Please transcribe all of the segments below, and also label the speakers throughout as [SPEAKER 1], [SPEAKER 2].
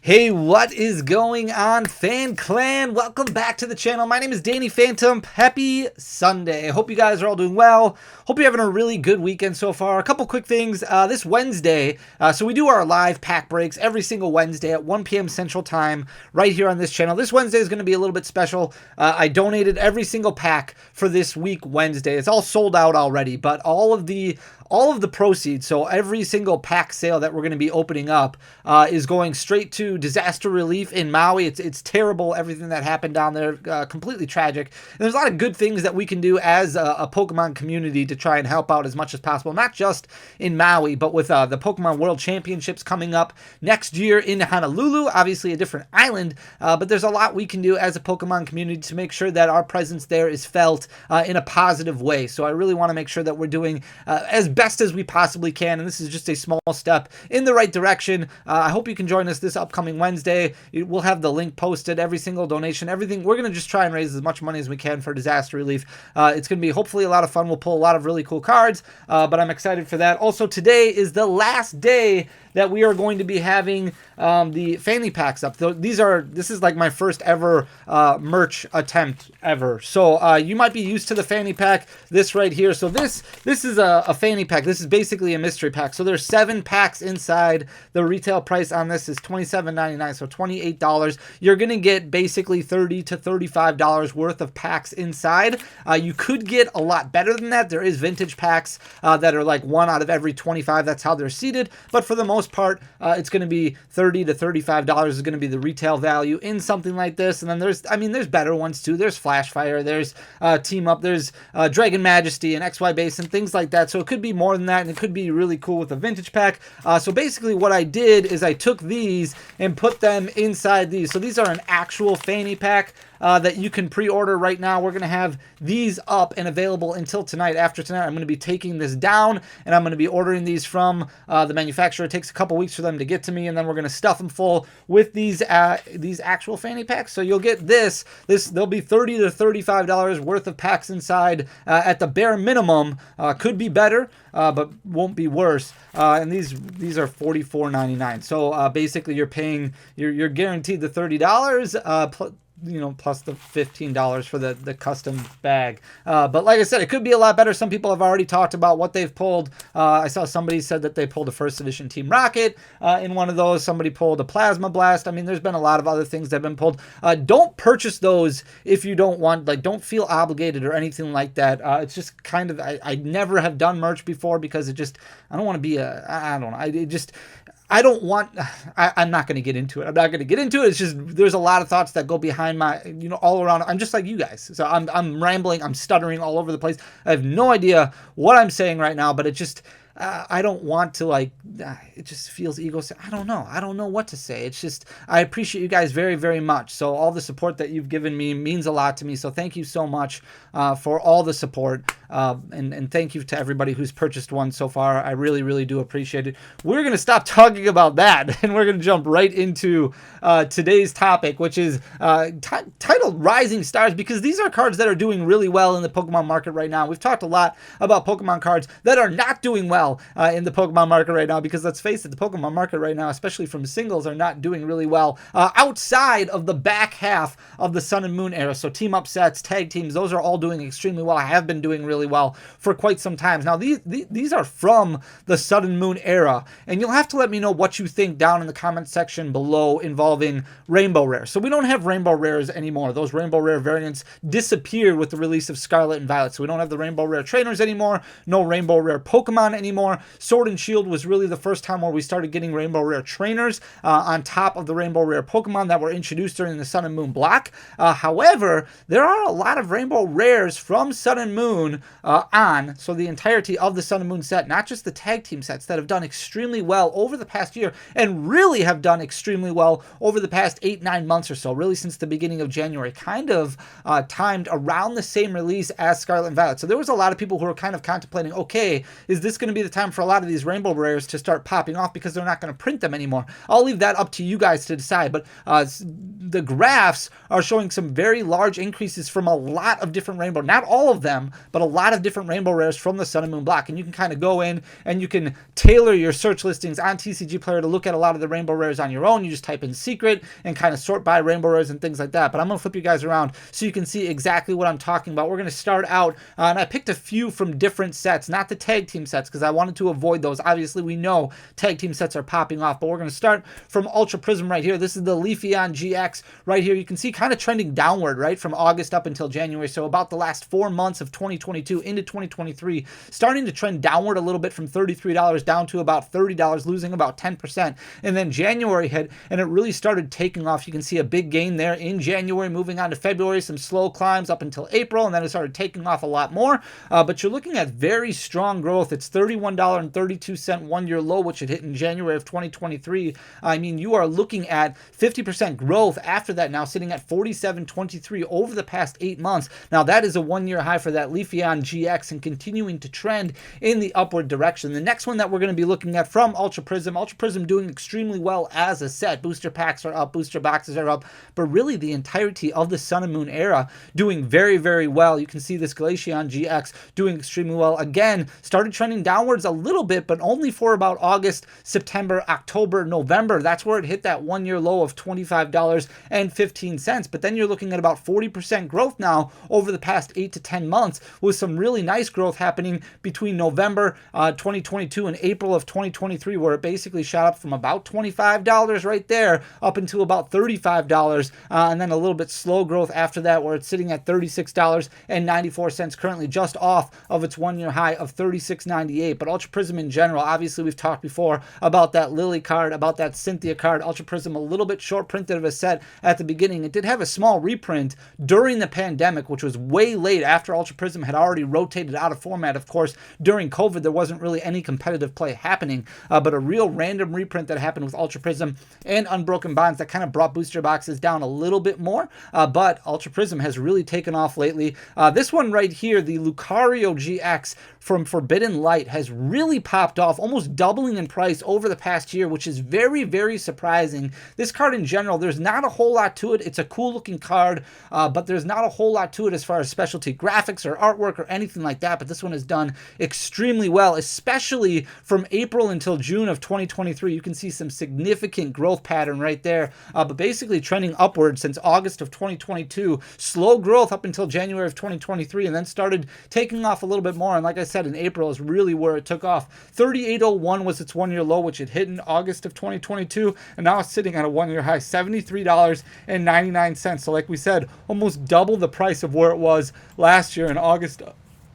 [SPEAKER 1] Hey, what is going on, Fan Clan? Welcome back to the channel. My name is Danny Phantump. Happy Sunday. I hope you guys are all doing well. Hope you're having a really good weekend so far. A couple quick things. This Wednesday, so we do our live pack breaks every single Wednesday at 1 p.m. Central Time right here on this channel. This Wednesday is going to be a little bit special. I donated every single pack for this week Wednesday. It's all sold out already, but all of the proceeds, so every single pack sale that we're going to be opening up is going straight to disaster relief in Maui. It's terrible, everything that happened down there, completely tragic. And there's a lot of good things that we can do as a Pokemon community to try and help out as much as possible, not just in Maui, but with the Pokemon World Championships coming up next year in Honolulu, obviously a different island, but there's a lot we can do as a Pokemon community to make sure that our presence there is felt in a positive way. So I really want to make sure that we're doing as best as we possibly can, and this is just a small step in the right direction. I hope you can join us this upcoming Wednesday. We'll have the link posted, every single donation, everything. We're going to just try and raise as much money as we can for disaster relief. It's going to be hopefully a lot of fun. We'll pull a lot of really cool cards, but I'm excited for that. Also, today is the last day that we are going to be having the Fanny packs up. This is like my first ever merch attempt ever. So you might be used to the Fanny pack, this right here. So this is a Fanny pack. This is basically a mystery pack. So there's 7 packs inside. The retail price on this is $27.99, so $28. You're gonna get basically $30 to $35 worth of packs inside. You could get a lot better than that. There is vintage packs that are like 1 out of every 25. That's how they're seated. But for the most part, it's going to be $30 to $35 is going to be the retail value in something like this. And then there's better ones too. There's Flash Fire, there's Team Up, there's Dragon Majesty and XY Base and things like that. So it could be more than that, and it could be really cool with a vintage pack. So basically what I did is I took these and put them inside these. So these are an actual Fanny pack that you can pre-order right now. We're going to have these up and available until tonight. After tonight, I'm going to be taking this down, and I'm going to be ordering these from the manufacturer. It takes a couple weeks for them to get to me, and then we're going to stuff them full with these actual Fanny packs. So you'll get this. There'll be $30 to $35 worth of packs inside at the bare minimum. Could be better, but won't be worse. And these are $44.99. So basically, you're guaranteed the $30. Plus the $15 for the custom bag. But like I said, it could be a lot better. Some people have already talked about what they've pulled. I saw somebody said that they pulled a first edition Team Rocket in one of those. Somebody pulled a Plasma Blast. I mean, there's been a lot of other things that have been pulled. Don't purchase those if you don't want, don't feel obligated or anything like that. It's just kind of, I never have done merch before because I don't want to be I'm not going to get into it. I'm not going to get into it. It's just, there's a lot of thoughts that go behind my, all around. I'm just like you guys. So I'm rambling. I'm stuttering all over the place. I have no idea what I'm saying right now, but it just, I don't want to it just feels egocentric. I don't know what to say. It's just, I appreciate you guys very, very much. So all the support that you've given me means a lot to me. So thank you so much for all the support. And thank you to everybody who's purchased one so far. I really, really do appreciate it. We're going to stop talking about that, and we're going to jump right into today's topic, which is titled Rising Stars, because these are cards that are doing really well in the Pokemon market right now. We've talked a lot about Pokemon cards that are not doing well in the Pokemon market right now, because let's face it, the Pokemon market right now, especially from singles, are not doing really well outside of the back half of the Sun and Moon era. So team up sets, tag teams, those are all doing extremely well. I have been doing really well for quite some time. Now, these are from the Sun and Moon era, and you'll have to let me know what you think down in the comment section below involving Rainbow Rare. So we don't have Rainbow Rares anymore. Those Rainbow Rare variants disappeared with the release of Scarlet and Violet. So we don't have the Rainbow Rare trainers anymore, no Rainbow Rare Pokemon anymore. Sword and Shield was really the first time where we started getting Rainbow Rare trainers on top of the Rainbow Rare Pokemon that were introduced during the Sun and Moon block. However, there are a lot of Rainbow Rares from Sun and Moon so the entirety of the Sun and Moon set, not just the tag team sets, that have done extremely well over the past year, and really have done extremely well over the past 8-9 months or so, really since the beginning of January, kind of timed around the same release as Scarlet and Violet. So there was a lot of people who were kind of contemplating, okay, is this going to be the time for a lot of these Rainbow Rares to start popping off because they're not going to print them anymore? I'll leave that up to you guys to decide, but the graphs are showing some very large increases from a lot of different rainbow, not all of them, but a lot of different rainbow rares from the Sun and Moon block. And you can kind of go in and you can tailor your search listings on TCG Player to look at a lot of the rainbow rares on your own. You just type in secret and kind of sort by rainbow rares and things like that. But I'm going to flip you guys around so you can see exactly what I'm talking about. We're going to start out, and I picked a few from different sets, not the tag team sets, because I wanted to avoid those. Obviously, we know tag team sets are popping off, but we're going to start from Ultra Prism right here. This is the Leafeon GX right here. You can see kind of trending downward, right, from August up until January. So about the last 4 months of 2022 into 2023, starting to trend downward a little bit from $33 down to about $30, losing about 10%. And then January hit, and it really started taking off. You can see a big gain there in January, moving on to February, some slow climbs up until April, and then it started taking off a lot more. But you're looking at very strong growth. It's $31.32 one-year low, which it hit in January of 2023. I mean, you are looking at 50% growth after that, now sitting at $47.23 over the past 8 months. Now, that is a one-year high for that Leafeon GX and continuing to trend in the upward direction. The next one that we're going to be looking at from Ultra Prism doing extremely well as a set. Booster packs are up, booster boxes are up, but really the entirety of the Sun and Moon era doing very, very well. You can see this Glaceon GX doing extremely well. Again, started trending downwards a little bit, but only for about August, September, October, November. That's where it hit that one-year low of $25.15. But then you're looking at about 40% growth now over the past 8 to 10 months, with some really nice growth happening between November 2022 and April of 2023, where it basically shot up from about $25 right there up until about $35, and then a little bit slow growth after that, where it's sitting at $36.94, currently just off of its one-year high of $36.98. But Ultra Prism in general, obviously we've talked before about that Lily card, about that Cynthia card. Ultra Prism a little bit short printed of a set at the beginning. It did have a small reprint during the pandemic, which was way late after Ultra Prism had already rotated out of format. Of course, during COVID, there wasn't really any competitive play happening, but a real random reprint that happened with Ultra Prism and Unbroken Bonds that kind of brought booster boxes down a little bit more, but Ultra Prism has really taken off lately. This one right here, the Lucario GX from Forbidden Light, has really popped off, almost doubling in price over the past year, which is very, very surprising. This card in general, there's not a whole lot to it. It's a cool looking card, but there's not a whole lot to it as far as specialty graphics or artwork or anything like that. But this one has done extremely well, especially from April until June of 2023. You can see some significant growth pattern right there, but basically trending upward since August of 2022. Slow growth up until January of 2023, and then started taking off a little bit more. And like I said, in April is really where it took off. 38.01 was its one-year low, which it hit in August of 2022, and now it's sitting at a one-year high, $73.99. So like we said, almost double the price of where it was last year in August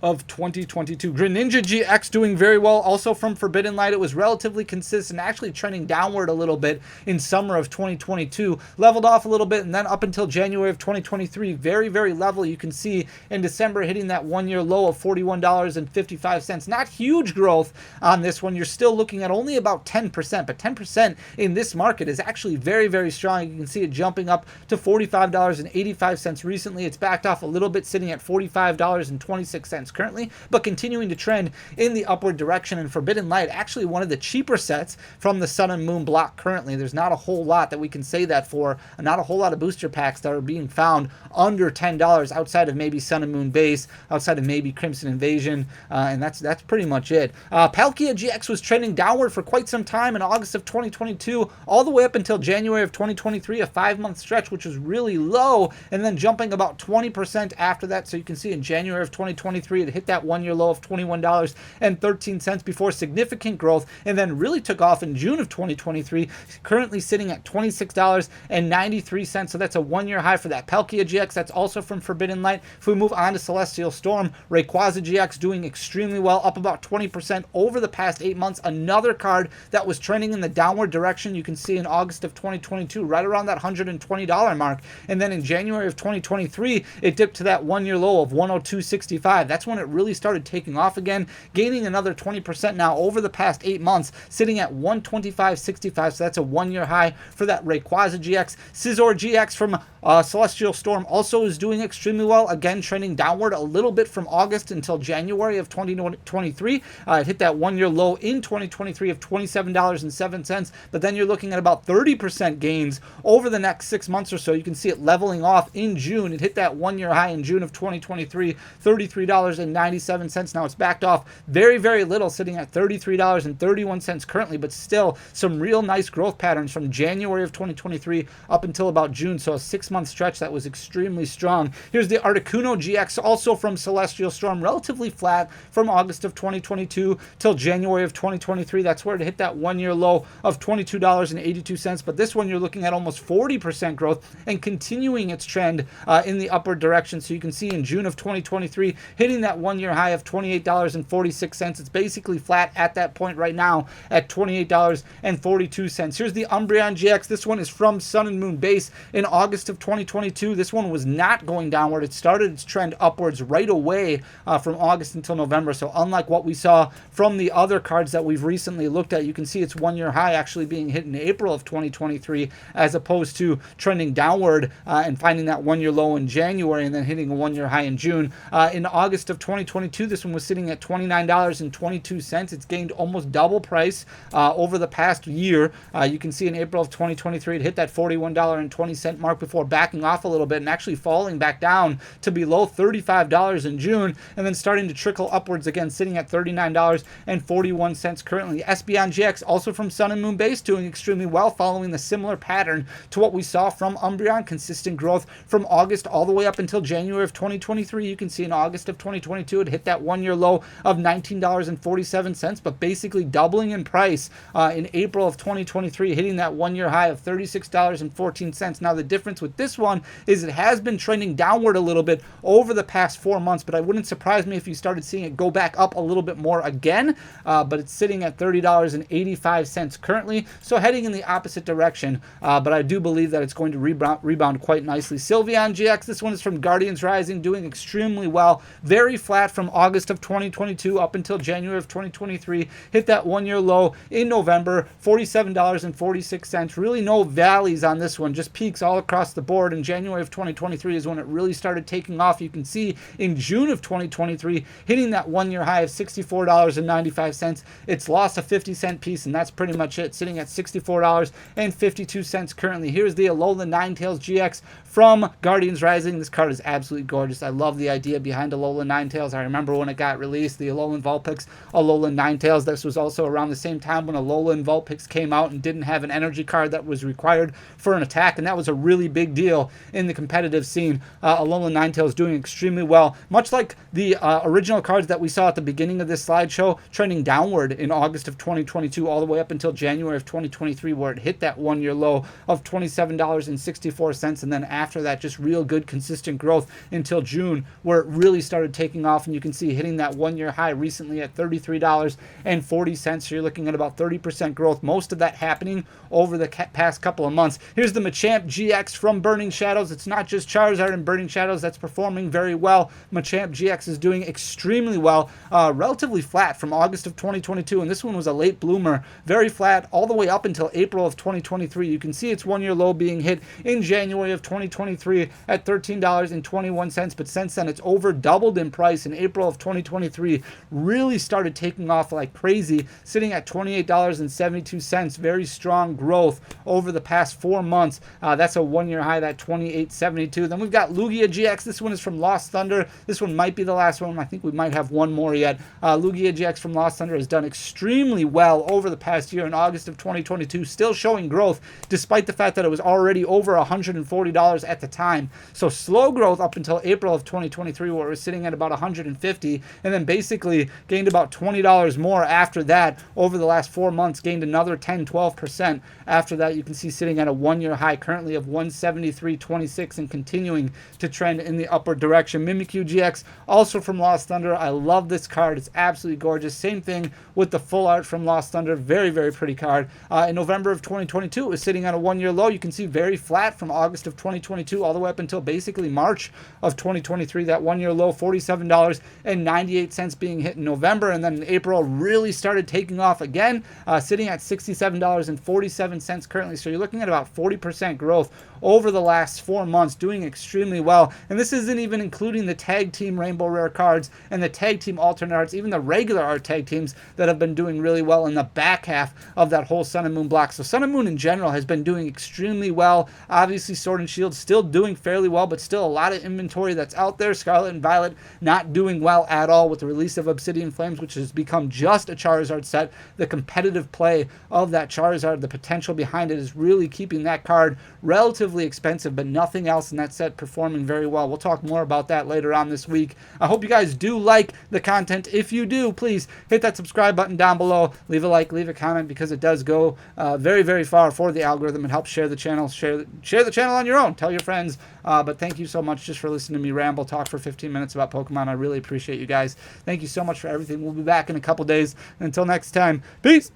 [SPEAKER 1] of 2022. Greninja GX doing very well, also from Forbidden Light. It was relatively consistent, actually trending downward a little bit in summer of 2022, leveled off a little bit, and then up until January of 2023, very, very level. You can see in December hitting that one-year low of $41.55. Not huge growth on this one. You're still looking at only about 10%, but 10% in this market is actually very, very strong. You can see it jumping up to $45.85 recently. It's backed off a little bit, sitting at $45.26 currently, but continuing to trend in the upward direction. And Forbidden Light, actually one of the cheaper sets from the Sun and Moon block currently. There's not a whole lot that we can say that for, not a whole lot of booster packs that are being found under $10 outside of maybe Sun and Moon base, outside of maybe Crimson Invasion, and that's pretty much it. Palkia GX was trending downward for quite some time in August of 2022, all the way up until January of 2023, a 5-month stretch, which was really low, and then jumping about 20% after that. So you can see in January of 2023, it hit that one-year low of $21.13 before significant growth, and then really took off in June of 2023, currently sitting at $26.93. So that's a one-year high for that Palkia GX. That's also from Forbidden Light. If we move on to Celestial Storm, Rayquaza GX doing extremely well, up about 20% over the past 8 months. Another card that was trending in the downward direction. You can see in August of 2022, right around that $120 mark. And then in January of 2023, it dipped to that one-year low of $102.65. That's that's when it really started taking off again, gaining another 20% now over the past 8 months, sitting at 125.65. So that's a 1-year high for that Rayquaza GX. Scizor GX from Celestial Storm also is doing extremely well, again trending downward a little bit from August until January of 2023. It hit that 1-year low in 2023 of $27.07, but then you're looking at about 30% gains over the next 6 months or so. You can see it leveling off in June. It hit that 1-year high in June of 2023, $33.97. Now it's backed off very, very little, sitting at $33.31 currently, but still some real nice growth patterns from January of 2023 up until about June. So a 6-month stretch that was extremely strong. Here's the Articuno GX, also from Celestial Storm, relatively flat from August of 2022 till January of 2023. That's where it hit that 1-year low of $22.82. But this one, you're looking at almost 40% growth and continuing its trend in the upward direction. So you can see in June of 2023, hitting that 1-year high of $28.46. It's basically flat at that point right now at $28.42. Here's the Umbreon GX. This one is from Sun and Moon Base in August of 2022. This one was not going downward. It started its trend upwards right away from August until November. So unlike what we saw from the other cards that we've recently looked at, you can see its 1-year high actually being hit in April of 2023, as opposed to trending downward and finding that 1-year low in January and then hitting a 1-year high in June. In August of 2022, this one was sitting at $29.22. It's gained almost double price over the past year. You can see in April of 2023, it hit that $41.20 mark before backing off a little bit and actually falling back down to below $35 in June, and then starting to trickle upwards again, sitting at $39.41 currently. Espeon GX, also from Sun and Moon Base, doing extremely well, following the similar pattern to what we saw from Umbreon. Consistent growth from August all the way up until January of 2023. You can see in August of 2022, it hit that 1-year low of $19.47, but basically doubling in price in April of 2023, hitting that 1-year high of $36.14. Now the difference with this one is it has been trending downward a little bit over the past 4 months, but I wouldn't surprise me if you started seeing it go back up a little bit more again, but it's sitting at $30.85 currently, so heading in the opposite direction, but I do believe that it's going to rebound quite nicely. Sylveon GX, this one is from Guardians Rising, doing extremely well, very flat from August of 2022 up until January of 2023, hit that 1-year low in November, $47.46. Really no valleys on this one, just peaks all across the board. In January of 2023 is when it really started taking off. You can see in June of 2023 hitting that 1-year high of $64.95. It's lost a 50-cent piece, and that's pretty much it, sitting at $64.52 currently. Here's the Alolan Ninetales GX from Guardians Rising. This card is absolutely gorgeous. I love the idea behind Alolan Ninetales. I remember when it got released, the Alolan Vulpix, Alolan Ninetales. This was also around the same time when Alolan Vulpix came out and didn't have an energy card that was required for an attack, and that was a really big deal in the competitive scene. Alolan Ninetales doing extremely well, much like the original cards that we saw at the beginning of this slideshow, trending downward in August of 2022 all the way up until January of 2023, where it hit that 1-year low of $27.64, and then after that just real good consistent growth until June, where it really started taking off, and you can see hitting that 1-year high recently at $33.40. So you're looking at about 30% growth, most of that happening over the past couple of months. Here's the Machamp GX from Burning Shadows. It's not just Charizard and Burning Shadows that's performing very well. Machamp GX is doing extremely well, relatively flat from August of 2022, and this one was a late bloomer, very flat all the way up until April of 2023. You can see its 1-year low being hit in January of 2023 at $13.21, but since then it's over doubled in price. In April of 2023 really started taking off like crazy, sitting at $28.72. Very strong growth over the past 4 months. That's a 1-year high, that $28.72. Then we've got Lugia GX. This one is from Lost Thunder. This one might be the last one. I think we might have one more yet. Lugia GX from Lost Thunder has done extremely well over the past year. In August of 2022, still showing growth despite the fact that it was already over $140 at the time. So slow growth up until April of 2023, where it was sitting at about $150, and then basically gained about $20 more after that over the last 4 months, gained another 10-12% after that. You can see sitting at a 1-year high currently of $173.26 and continuing to trend in the upward direction. Mimikyu GX, also from Lost Thunder. I love this card. It's absolutely gorgeous. Same thing with the full art from Lost Thunder. Very, very pretty card. In November of 2022, it was sitting at a 1-year low. You can see very flat from August of 2022 all the way up until basically March of 2023. That 1-year low, $47 $67.98 being hit in November, and then in April really started taking off again, sitting at $67.47 currently. So you're looking at about 40% growth over the last 4 months, doing extremely well. And this isn't even including the tag team rainbow rare cards and the tag team alternate arts, even the regular art tag teams that have been doing really well in the back half of that whole Sun and Moon block. So Sun and Moon in general has been doing extremely well. Obviously Sword and Shield still doing fairly well, but still a lot of inventory that's out there. Scarlet and Violet not doing well at all with the release of Obsidian Flames, which has become just a Charizard set. The competitive play of that Charizard, the potential behind it, is really keeping that card relatively expensive, but nothing else in that set performing very well. We'll talk more about that later on this week. I hope you guys do like the content. If you do, please hit that subscribe button down below, leave a like, leave a comment, because it does go very, very far for the algorithm and helps share the channel. Share the channel on your own. Tell your friends. But thank you so much just for listening to me ramble, talk for 15 minutes about Pokemon. I really appreciate you guys. Thank you so much for everything. We'll be back in a couple days. Until next time, peace.